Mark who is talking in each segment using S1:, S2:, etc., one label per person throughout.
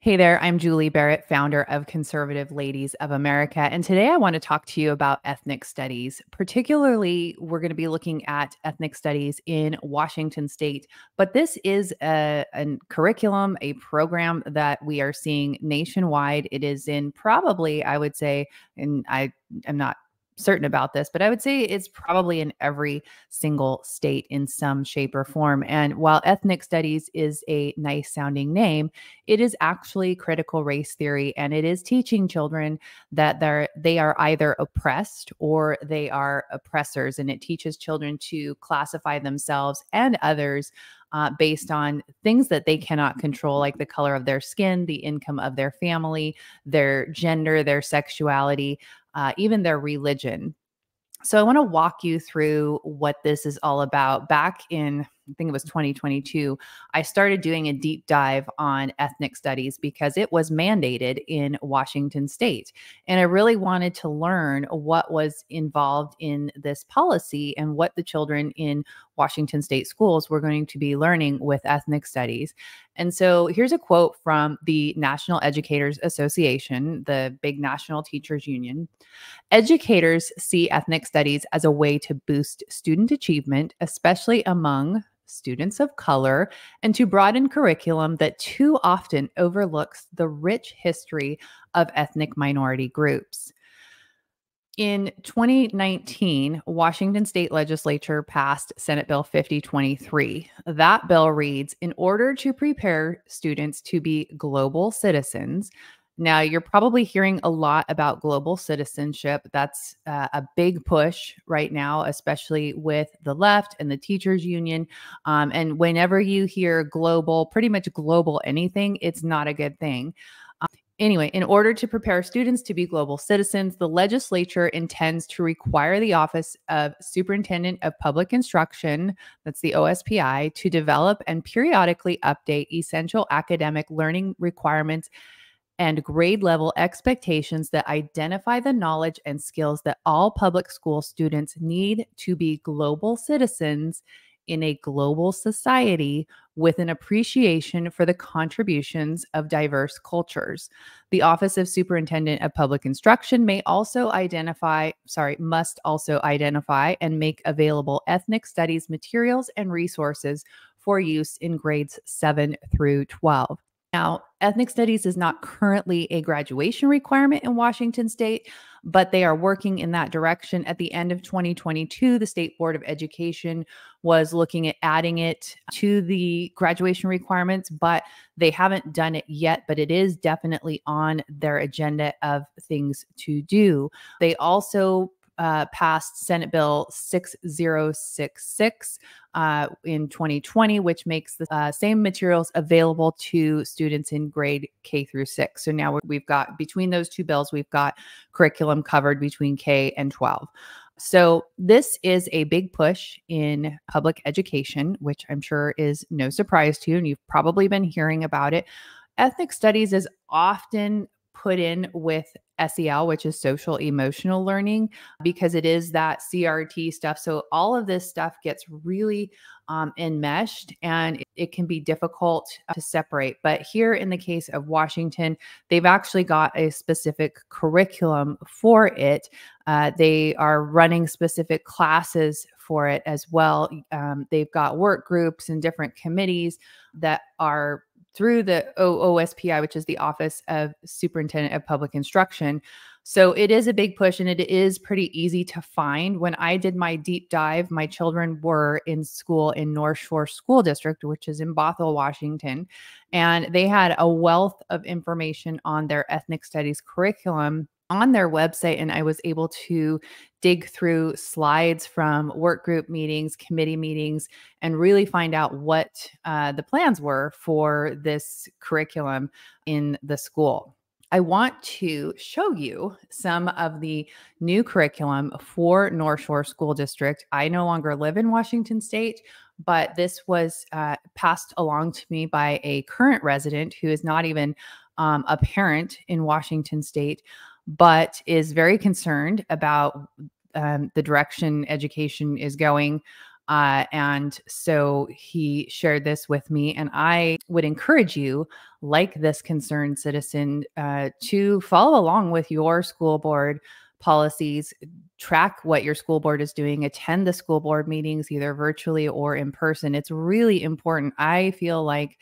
S1: Hey there, I'm Julie Barrett, founder of Conservative Ladies of America. And today I want to talk to you about ethnic studies. Particularly, we're going to be looking at ethnic studies in Washington state. But this is a curriculum, a program that we are seeing nationwide. It is in probably, I would say, and I am not certain about this, but I would say it's probably in every single state in some shape or form. And while ethnic studies is a nice sounding name, it is actually critical race theory, and it is teaching children that they are either oppressed or they are oppressors. And it teaches children to classify themselves and others based on things that they cannot control, like the color of their skin, the income of their family, their gender, their sexuality, even their religion. So I want to walk you through what this is all about. Back in, I think it was 2022, I started doing a deep dive on ethnic studies because it was mandated in Washington state. And I really wanted to learn what was involved in this policy and what the children in Washington state schools were going to be learning with ethnic studies. And so here's a quote from the National Educators Association, the big national teachers union. Educators see ethnic studies as a way to boost student achievement, especially among students of color, and to broaden curriculum that too often overlooks the rich history of ethnic minority groups. In 2019, Washington state legislature passed Senate Bill 5023. That bill reads, in order to prepare students to be global citizens. Now, you're probably hearing a lot about global citizenship. That's a big push right now, especially with the left and the teachers union. And whenever you hear global, pretty much global anything, it's not a good thing. Anyway, in order to prepare students to be global citizens, the legislature intends to require the Office of Superintendent of Public Instruction, that's the OSPI, to develop and periodically update essential academic learning requirements and grade level expectations that identify the knowledge and skills that all public school students need to be global citizens in a global society with an appreciation for the contributions of diverse cultures. The Office of Superintendent of Public Instruction must also identify and make available ethnic studies materials and resources for use in grades 7 through 12. Now, ethnic studies is not currently a graduation requirement in Washington state, but they are working in that direction. At the end of 2022, the State Board of Education was looking at adding it to the graduation requirements, but they haven't done it yet, but it is definitely on their agenda of things to do. They also passed Senate Bill 6066 in 2020, which makes the same materials available to students in grade K through 6. So now we've got, between those two bills, we've got curriculum covered between K and 12. So this is a big push in public education, which I'm sure is no surprise to you, and you've probably been hearing about it. Ethnic studies is often put in with SEL, which is social emotional learning, because it is that CRT stuff. So all of this stuff gets really enmeshed, and it can be difficult to separate. But here in the case of Washington, they've actually got a specific curriculum for it. They are running specific classes for it as well. They've got work groups and different committees that are through the OSPI, which is the Office of Superintendent of Public Instruction. So it is a big push, and it is pretty easy to find. When I did my deep dive, my children were in school in North Shore School District, which is in Bothell, Washington, and they had a wealth of information on their ethnic studies curriculum on their website, and I was able to dig through slides from work group meetings, committee meetings, and really find out what the plans were for this curriculum in the school. I want to show you some of the new curriculum for North Shore School District. I no longer live in Washington state, but this was passed along to me by a current resident who is not even a parent in Washington state, but is very concerned about the direction education is going. And so he shared this with me, and I would encourage you, like this concerned citizen, to follow along with your school board policies, track what your school board is doing, attend the school board meetings either virtually or in person. It's really important. I feel like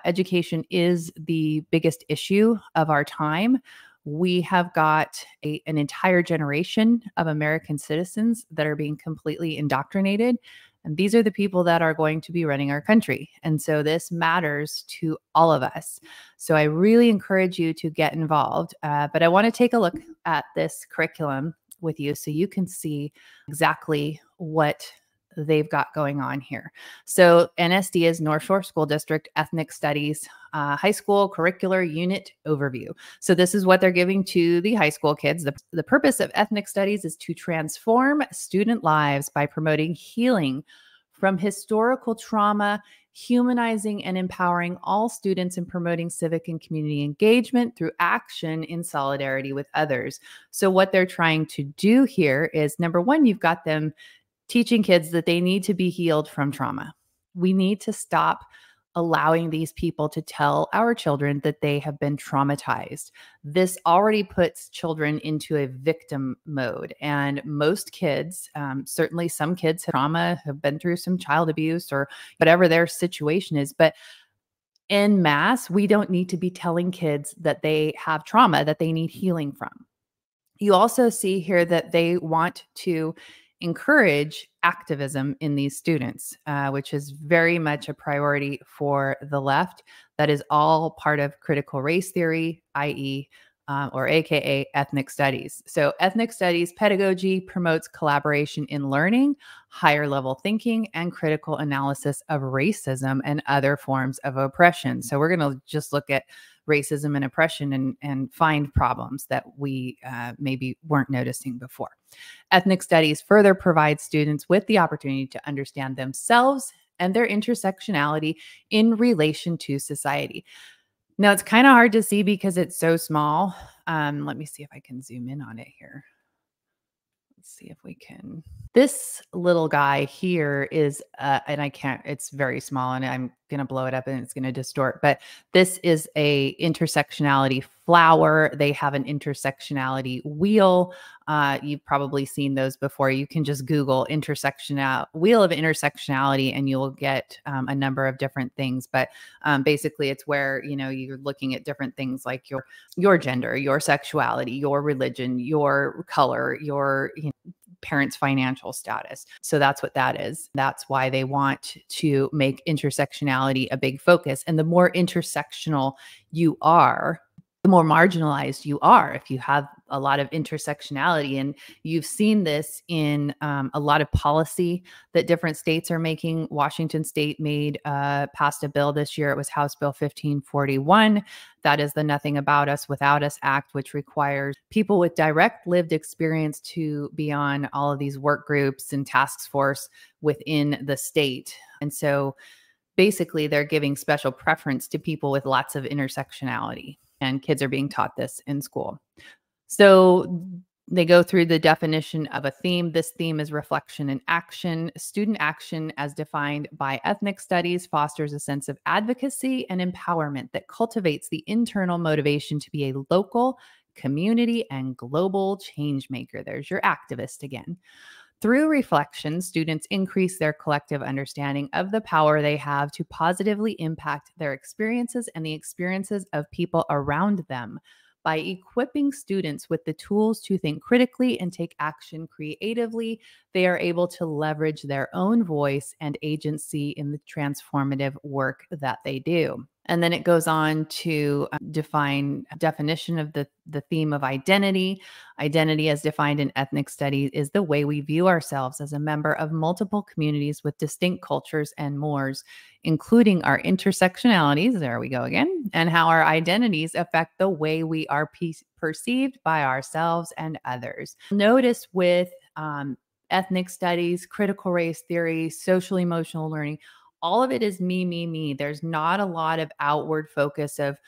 S1: education is the biggest issue of our time. We have got an entire generation of American citizens that are being completely indoctrinated. And these are the people that are going to be running our country. And so this matters to all of us. So I really encourage you to get involved. But I want to take a look at this curriculum with you so you can see exactly what they've got going on here. So NSD is North Shore School District Ethnic Studies High School Curricular Unit Overview. So this is what they're giving to the high school kids. The purpose of ethnic studies is to transform student lives by promoting healing from historical trauma, humanizing and empowering all students, and promoting civic and community engagement through action in solidarity with others. So what they're trying to do here is, number one, you've got them teaching kids that they need to be healed from trauma. We need to stop allowing these people to tell our children that they have been traumatized. This already puts children into a victim mode. And most kids, certainly some kids have trauma, have been through some child abuse or whatever their situation is. But en masse, we don't need to be telling kids that they have trauma that they need healing from. You also see here that they want to encourage activism in these students, which is very much a priority for the left. That is all part of critical race theory, i.e., or AKA ethnic studies. So, ethnic studies pedagogy promotes collaboration in learning, higher level thinking, and critical analysis of racism and other forms of oppression. So, we're going to just look at racism and oppression and find problems that we maybe weren't noticing before. Ethnic studies further provide students with the opportunity to understand themselves and their intersectionality in relation to society. Now, it's kind of hard to see because it's so small. Let me see if I can zoom in on it here. Let's see if we can. This little guy here is, and I can't, it's very small and I'm going to blow it up and it's going to distort, but this is a intersectionality flower. They have an intersectionality wheel. You've probably seen those before. You can just Google wheel of intersectionality and you'll get a number of different things. But basically it's where, you're looking at different things like your gender, your sexuality, your religion, your color, your parents' financial status. So that's what that is. That's why they want to make intersectionality a big focus. And the more intersectional you are, the more marginalized you are if you have a lot of intersectionality. And you've seen this in a lot of policy that different states are making. Washington State passed a bill this year. It was House Bill 1541. That is the Nothing About Us Without Us Act, which requires people with direct lived experience to be on all of these work groups and task force within the state. And so basically they're giving special preference to people with lots of intersectionality. And kids are being taught this in school. So they go through the definition of a theme. This theme is reflection and action. Student action, as defined by ethnic studies, fosters a sense of advocacy and empowerment that cultivates the internal motivation to be a local, community, and global change maker. There's your activist again. Through reflection, students increase their collective understanding of the power they have to positively impact their experiences and the experiences of people around them. By equipping students with the tools to think critically and take action creatively, they are able to leverage their own voice and agency in the transformative work that they do. And then it goes on to definition of the theme of identity. Identity, as defined in ethnic studies, is the way we view ourselves as a member of multiple communities with distinct cultures and mores, including our intersectionalities, there we go again, and how our identities affect the way we are perceived by ourselves and others. Notice with ethnic studies, critical race theory, social emotional learning, all of it is me, me, me. There's not a lot of outward focus of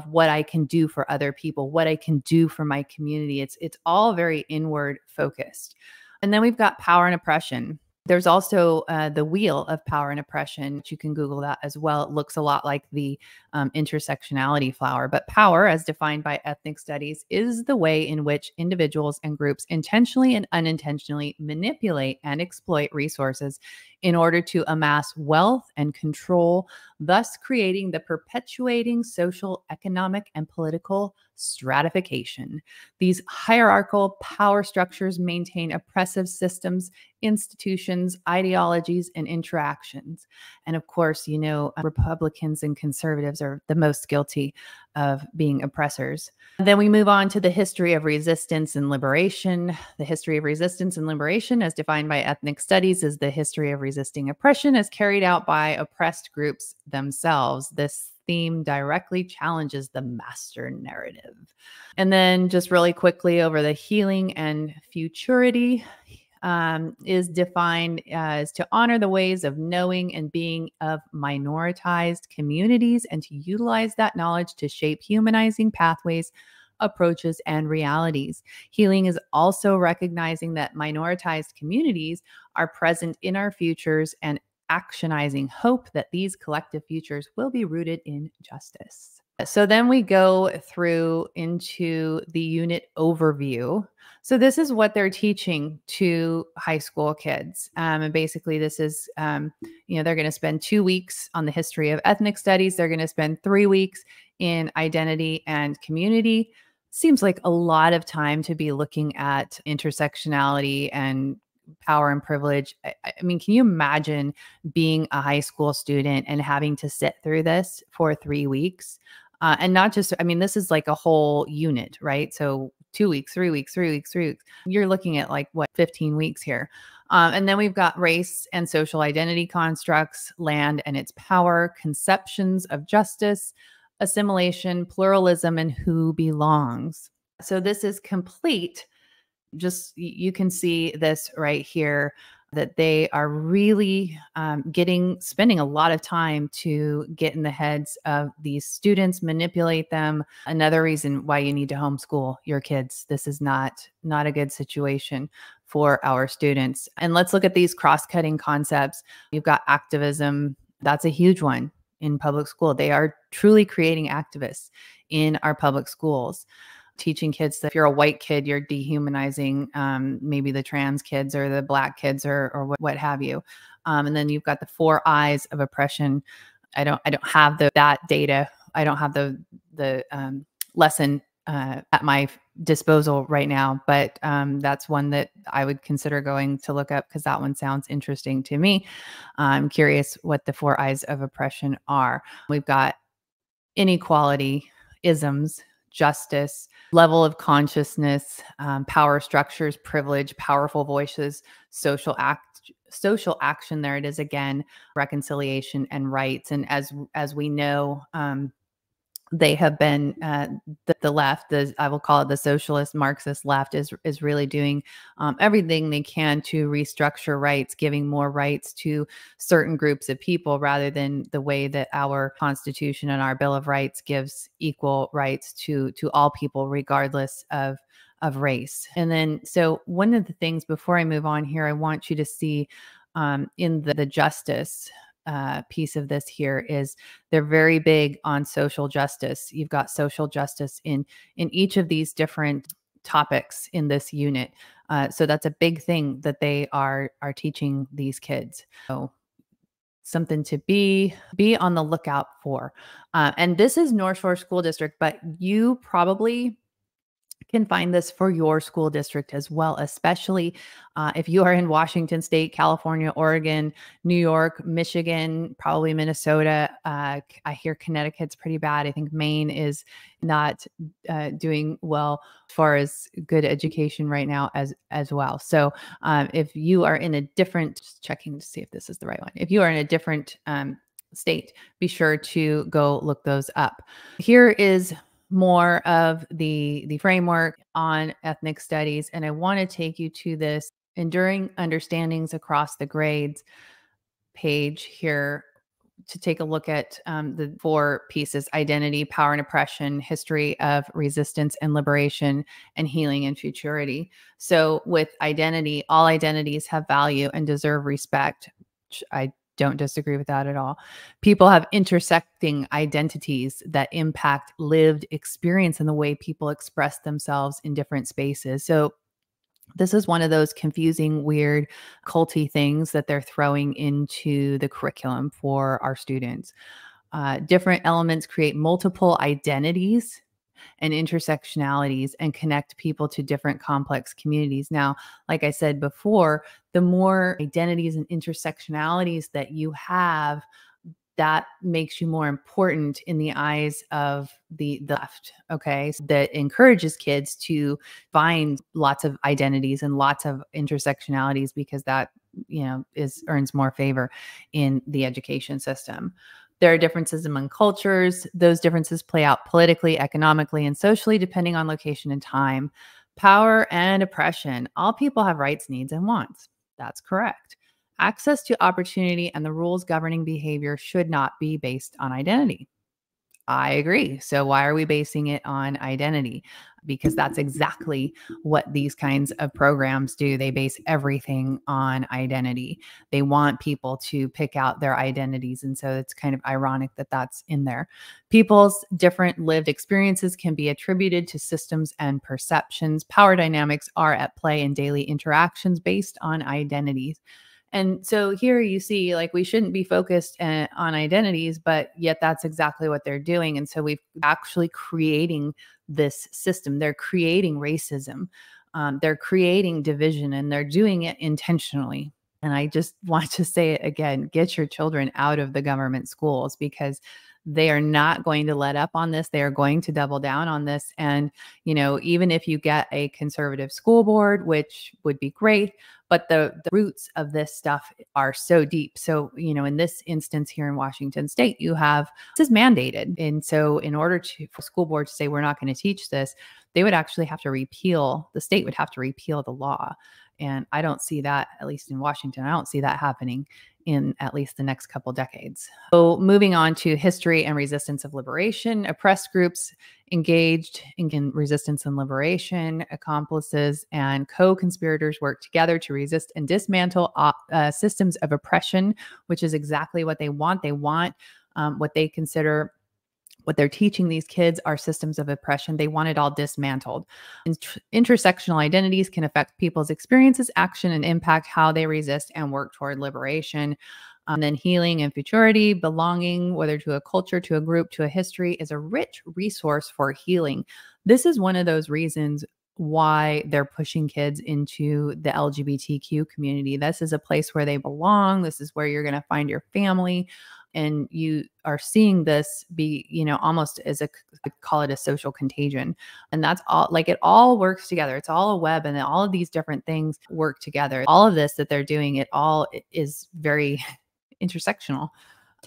S1: what I can do for other people, what I can do for my community. It's all very inward focused. And then we've got power and oppression. There's also the wheel of power and oppression, which you can Google that as well. It looks a lot like the intersectionality flower. But power, as defined by ethnic studies, is the way in which individuals and groups intentionally and unintentionally manipulate and exploit resources in order to amass wealth and control, thus creating the perpetuating social, economic, and political stratification. These hierarchical power structures maintain oppressive systems, institutions, ideologies, and interactions. And of course, Republicans and conservatives are the most guilty of being oppressors. Then we move on to the history of resistance and liberation. The history of resistance and liberation, as defined by ethnic studies, is the history of resisting oppression as carried out by oppressed groups themselves. This theme directly challenges the master narrative. And then just really quickly over the healing and futurity is defined as to honor the ways of knowing and being of minoritized communities and to utilize that knowledge to shape humanizing pathways, approaches, and realities. Healing is also recognizing that minoritized communities are present in our futures and actionizing hope that these collective futures will be rooted in justice. So then we go through into the unit overview. So this is what they're teaching to high school kids. And basically this is, they're going to spend 2 weeks on the history of ethnic studies. They're going to spend 3 weeks in identity and community. Seems like a lot of time to be looking at intersectionality and power and privilege. I mean, can you imagine being a high school student and having to sit through this for 3 weeks? And not just, I mean, this is like a whole unit, right? So 2 weeks, 3 weeks, 3 weeks, 3 weeks. You're looking at like 15 weeks here. And then we've got race and social identity constructs, land and its power, conceptions of justice, assimilation, pluralism, and who belongs. So this is complete. Just you can see this right here that they are really spending a lot of time to get in the heads of these students, manipulate them. Another reason why you need to homeschool your kids. This is not a good situation for our students. And let's look at these cross-cutting concepts. You've got activism. That's a huge one in public school. They are truly creating activists in our public schools, teaching kids that if you're a white kid, you're dehumanizing maybe the trans kids or the black kids or what have you. And then you've got the 4 eyes of oppression. I don't have that data. I don't have the lesson at my disposal right now, but that's one that I would consider going to look up because that one sounds interesting to me. I'm curious what the 4 eyes of oppression are. We've got inequality, isms, justice, level of consciousness, power structures, privilege, powerful voices, social action. There it is again, reconciliation and rights. And as we know, they have been the left, I will call it the socialist Marxist left, is really doing everything they can to restructure rights, giving more rights to certain groups of people rather than the way that our Constitution and our Bill of Rights gives equal rights to all people, regardless of race. And then, so one of the things before I move on here, I want you to see in the justice piece of this here is they're very big on social justice. You've got social justice in each of these different topics in this unit. So that's a big thing that they are teaching these kids. So something to be on the lookout for. And this is North Shore School District, but you probably can find this for your school district as well, especially if you are in Washington State, California, Oregon, New York, Michigan, probably Minnesota. I hear Connecticut's pretty bad. I think Maine is not doing well as far as good education right now as well. So if you are in a different, just checking to see if this is the right one. If you are in a different state, be sure to go look those up. Here is more of the framework on ethnic studies. And I want to take you to this enduring understandings across the grades page here. to take a look at the four pieces: identity, power and oppression, history of resistance and liberation, and healing and futurity. So, with identity, all identities have value and deserve respect. Which I don't disagree with that at all. People have intersecting identities that impact lived experience and the way people express themselves in different spaces. So, this is one of those confusing, weird, culty things that they're throwing into the curriculum for our students. Different elements create multiple identities and intersectionalities and connect people to different complex communities. Now, like I said before, the more identities and intersectionalities that you have, that makes you more important in the eyes of the left. Okay. So that encourages kids to find lots of identities and lots of intersectionalities because that, is earns more favor in the education system. There are differences among cultures. Those differences play out politically, economically, and socially, depending on location and time. Power and oppression. All people have rights, needs, and wants. That's correct. Access to opportunity and the rules governing behavior should not be based on identity. I agree. So why are we basing it on identity? Because that's exactly what these kinds of programs do. They base everything on identity. They want people to pick out their identities. And so it's kind of ironic that that's in there. People's different lived experiences can be attributed to systems and perceptions. Power dynamics are at play in daily interactions based on identities. And so here you see, like, we shouldn't be focused on identities, but yet that's exactly what they're doing. And so we've actually creating this system. They're creating racism. They're creating division, and they're doing it intentionally. And I just want to say it again, get your children out of the government schools because they are not going to let up on this. They are going to double down on this. And, even if you get a conservative school board, which would be great, but the roots of this stuff are so deep. So, in this instance here in Washington State, this is mandated. And so in order for school board to say, we're not going to teach this, they would actually have to the state would have to repeal the law. And I don't see that, at least in Washington, I don't see that happening in at least the next couple decades. So moving on to history and resistance of liberation, oppressed groups engaged in resistance and liberation, accomplices and co-conspirators work together to resist and dismantle systems of oppression, which is exactly what they want. They want what they're teaching these kids are systems of oppression. They want it all dismantled. Intersectional identities can affect people's experiences, action, and impact how they resist and work toward liberation. And then healing and futurity, belonging, whether to a culture, to a group, to a history, is a rich resource for healing. This is one of those reasons why they're pushing kids into the LGBTQ community. This is a place where they belong. This is where you're going to find your family. And you are seeing this be, almost as I call it a social contagion. And that's all, like, it all works together. It's all a web, and all of these different things work together. All of this that they're doing, it all is very intersectional.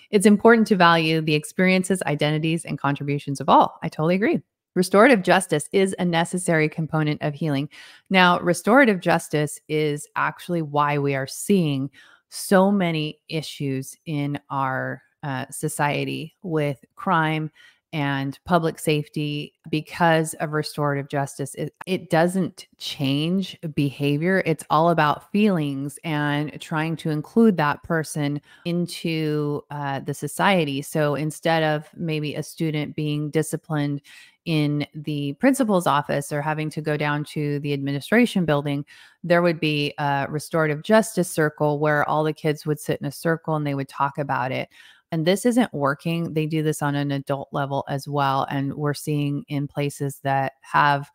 S1: It's important to value the experiences, identities, and contributions of all. I totally agree. Restorative justice is a necessary component of healing. Now, restorative justice is actually why we are seeing so many issues in our society with crime and public safety because of restorative justice. It doesn't change behavior. It's all about feelings and trying to include that person into the society. So instead of maybe a student being disciplined in the principal's office or having to go down to the administration building, there would be a restorative justice circle where all the kids would sit in a circle and they would talk about it. And this isn't working. They do this on an adult level as well. And we're seeing in places that have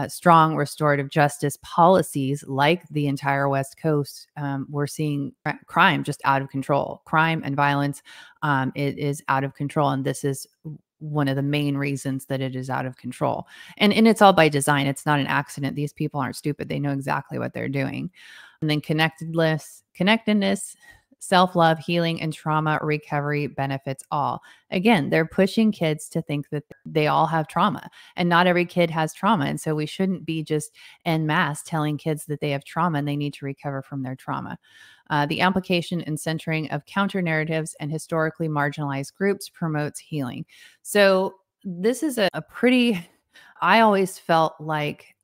S1: strong restorative justice policies, like the entire West Coast, we're seeing crime just out of control. Crime and violence, it is out of control. And this is one of the main reasons that it is out of control. And it's all by design. It's not an accident. These people aren't stupid. They know exactly what they're doing. And then connectedness, self love, healing, and trauma recovery benefits all. Again, they're pushing kids to think that they all have trauma, and not every kid has trauma. And so we shouldn't be just en masse telling kids that they have trauma and they need to recover from their trauma. The amplification and centering of counter narratives and historically marginalized groups promotes healing. So, this is a pretty, I always felt like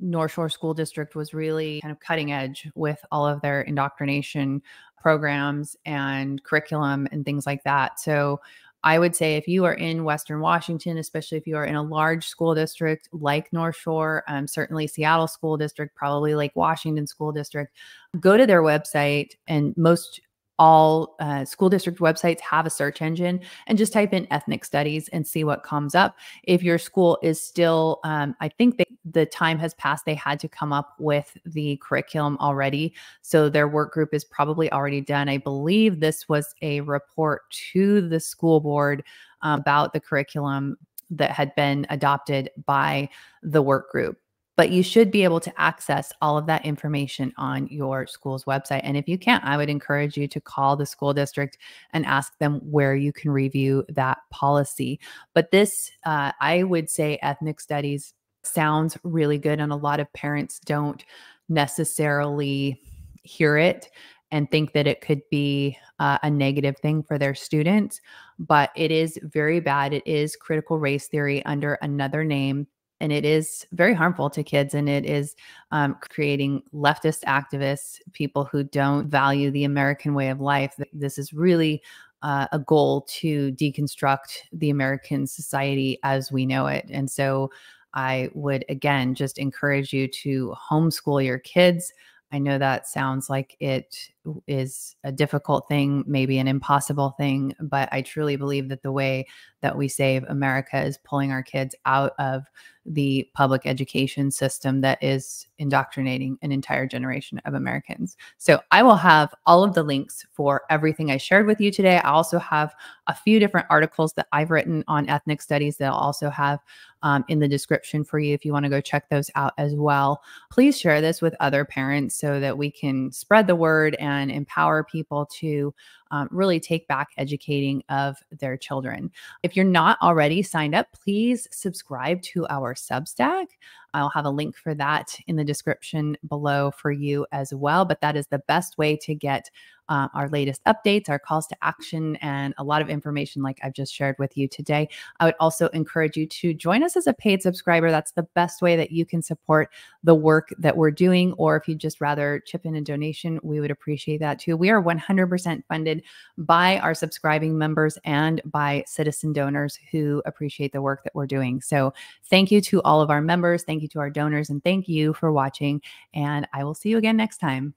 S1: North Shore School District was really kind of cutting edge with all of their indoctrination programs and curriculum and things like that. So I would say if you are in Western Washington, especially if you are in a large school district like North Shore, certainly Seattle School District, probably Lake Washington School District, go to their website. And most all school district websites have a search engine, and just type in ethnic studies and see what comes up. If your school is still, I think the time has passed, they had to come up with the curriculum already. So their work group is probably already done. I believe this was a report to the school board about the curriculum that had been adopted by the work group. But you should be able to access all of that information on your school's website. And if you can't, I would encourage you to call the school district and ask them where you can review that policy. But this, I would say, ethnic studies sounds really good. And a lot of parents don't necessarily hear it and think that it could be a negative thing for their students. But it is very bad. It is critical race theory under another name. And it is very harmful to kids, and it is creating leftist activists, people who don't value the American way of life. This is really a goal to deconstruct the American society as we know it. And so I would, again, just encourage you to homeschool your kids. I know that sounds like it is a difficult thing, maybe an impossible thing, but I truly believe that the way that we save America is pulling our kids out of the public education system that is indoctrinating an entire generation of Americans. So I will have all of the links for everything I shared with you today. I also have a few different articles that I've written on ethnic studies that I'll also have in the description for you if you want to go check those out as well. Please share this with other parents so that we can spread the word and empower people to really take back educating of their children. If you're not already signed up, please subscribe to our Substack. I'll have a link for that in the description below for you as well. But that is the best way to get our latest updates, our calls to action, and a lot of information like I've just shared with you today. I would also encourage you to join us as a paid subscriber. That's the best way that you can support the work that we're doing. Or if you'd just rather chip in a donation, we would appreciate that too. We are 100% funded by our subscribing members and by citizen donors who appreciate the work that we're doing. So thank you to all of our members. Thank you to our donors, and thank you for watching. And I will see you again next time.